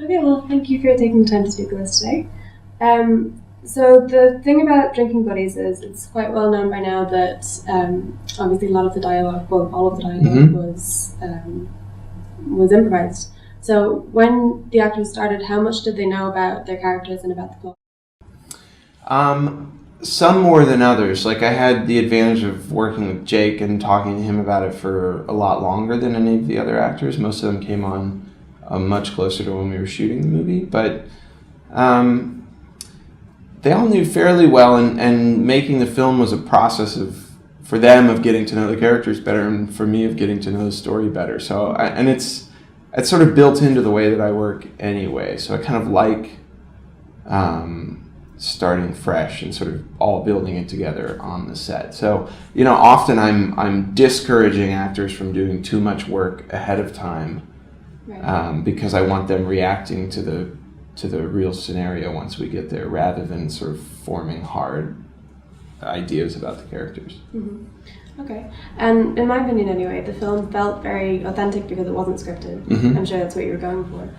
Okay, well, thank you for taking the time to speak with us today. So the thing about Drinking Buddies is it's quite well known by now that obviously a lot of the dialogue, well, all of the dialogue was improvised. So when the actors started, how much did they know about their characters and about the plot? Some more than others. Like I had the advantage of working with Jake and talking to him about it for a lot longer than any of the other actors. Most of them came on much closer to when we were shooting the movie, but they all knew fairly well, and making the film was a process for them of getting to know the characters better, and for me of getting to know the story better. So, it's sort of built into the way that I work anyway. So I kind of like starting fresh and sort of all building it together on the set. So, often I'm discouraging actors from doing too much work ahead of time, right. Because I want them reacting to the real scenario once we get there, rather than sort of forming hard ideas about the characters. Mm-hmm. Okay. And in my opinion anyway, the film felt very authentic because it wasn't scripted. Mm-hmm. I'm sure that's what you were going for.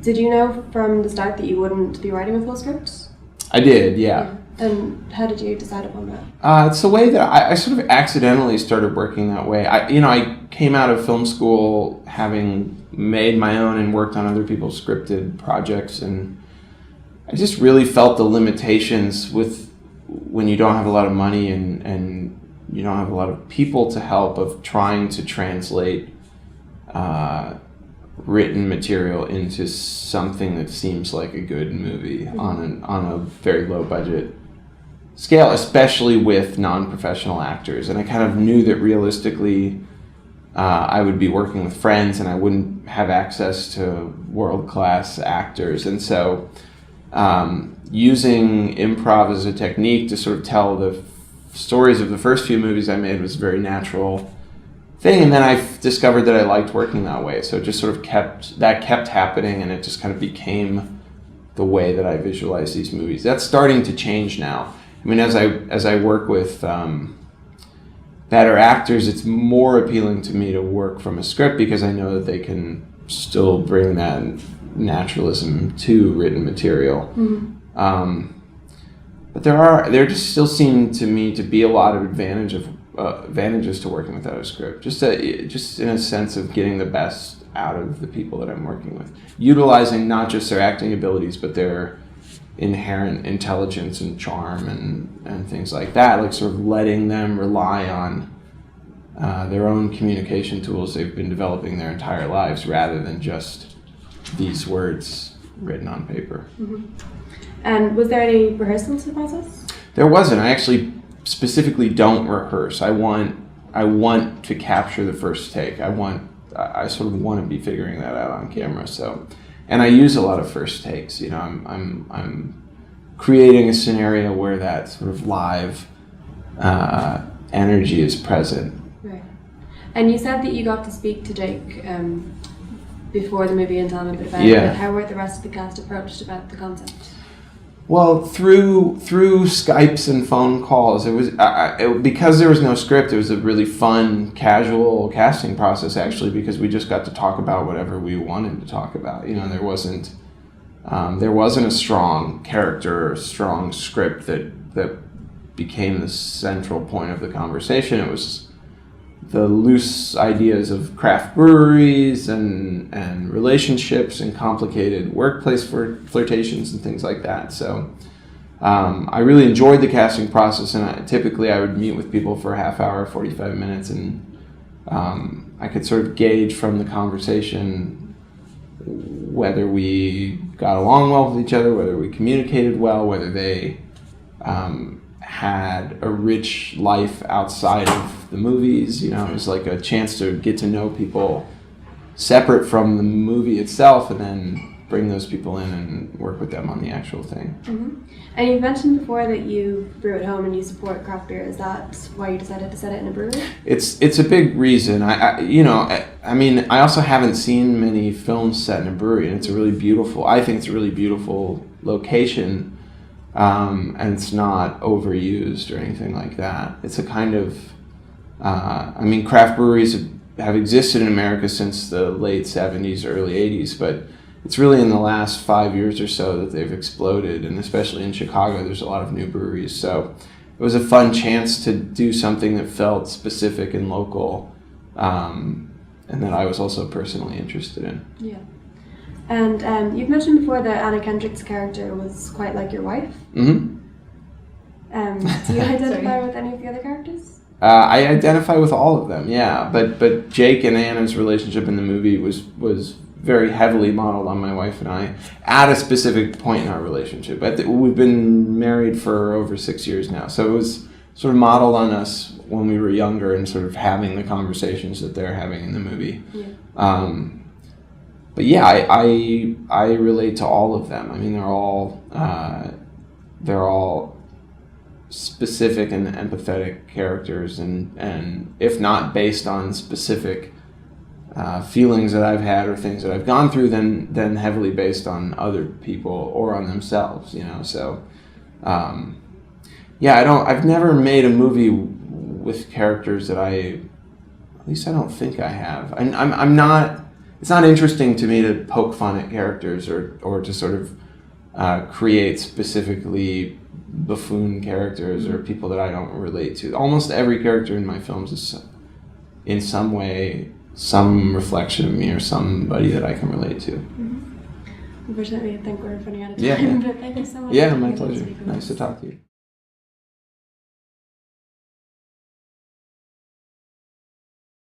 Did you know from the start that you wouldn't be writing a full script? I did, yeah. And how did you decide upon that? It's a way that I sort of accidentally started working that way. I came out of film school having made my own and worked on other people's scripted projects, and I just really felt the limitations with when you don't have a lot of money and you don't have a lot of people to help, of trying to translate written material into something that seems like a good movie on a very low budget scale, especially with non-professional actors. And I kind of knew that realistically I would be working with friends and I wouldn't have access to world-class actors. And so using improv as a technique to sort of tell the stories of the first few movies I made was a very natural thing. And then I discovered that I liked working that way. So it just sort of kept happening, and it just kind of became the way that I visualize these movies. That's starting to change now. I mean, as I work with better actors, it's more appealing to me to work from a script because I know that they can still bring that naturalism to written material. Mm-hmm. But there just still seem to me to be a lot of advantages to working without a script. Just in a sense of getting the best out of the people that I'm working with, utilizing not just their acting abilities but their inherent intelligence and charm and things like that, like sort of letting them rely on their own communication tools they've been developing their entire lives, rather than just these words written on paper. Mm-hmm. And was there any rehearsal to the process? There wasn't. I actually specifically don't rehearse. I want to capture the first take. I sort of want to be figuring that out on camera. So, and I use a lot of first takes. I'm creating a scenario where that sort of live energy is present. Right. And you said that you got to speak to Jake before the movie and tell him a bit about it. But how were the rest of the cast approached about the concept? Well, through Skypes and phone calls, it was because there was no script. It was a really fun, casual casting process, actually, because we just got to talk about whatever we wanted to talk about. There wasn't a strong character or strong script that became the central point of the conversation. It was the loose ideas of craft breweries and relationships and complicated workplace flirtations and things like that. So I really enjoyed the casting process, and typically I would meet with people for a half hour, 45 minutes, and I could sort of gauge from the conversation whether we got along well with each other, whether we communicated well, whether they had a rich life outside of the movies. It was like a chance to get to know people separate from the movie itself, and then bring those people in and work with them on the actual thing. Mm-hmm. And you mentioned before that you brew at home and you support craft beer. Is that why you decided to set it in a brewery? It's a big reason. I also haven't seen many films set in a brewery, and I think it's a really beautiful location. And it's not overused or anything like that. It's a kind of, craft breweries have existed in America since the late 70s, early 80s, but it's really in the last 5 years or so that they've exploded, and especially in Chicago, there's a lot of new breweries. So it was a fun chance to do something that felt specific and local, and that I was also personally interested in. Yeah. And you've mentioned before that Anna Kendrick's character was quite like your wife. Mm-hmm. Do you identify with any of the other characters? I identify with all of them, yeah. But Jake and Anna's relationship in the movie was very heavily modeled on my wife and I at a specific point in our relationship. We've been married for over 6 years now, so it was sort of modeled on us when we were younger and sort of having the conversations that they're having in the movie. Yeah. But yeah, I relate to all of them. I mean, they're all specific and empathetic characters, and if not based on specific feelings that I've had or things that I've gone through, then heavily based on other people or on themselves, you know. So I've never made a movie with characters that at least I don't think I have. I'm not. It's not interesting to me to poke fun at characters or to sort of create specifically buffoon characters or people that I don't relate to. Almost every character in my films is in some way some reflection of me or somebody that I can relate to. Mm-hmm. Unfortunately, I think we're running out of time. Yeah. But thank you so much. Yeah, my pleasure. Nice to talk to you.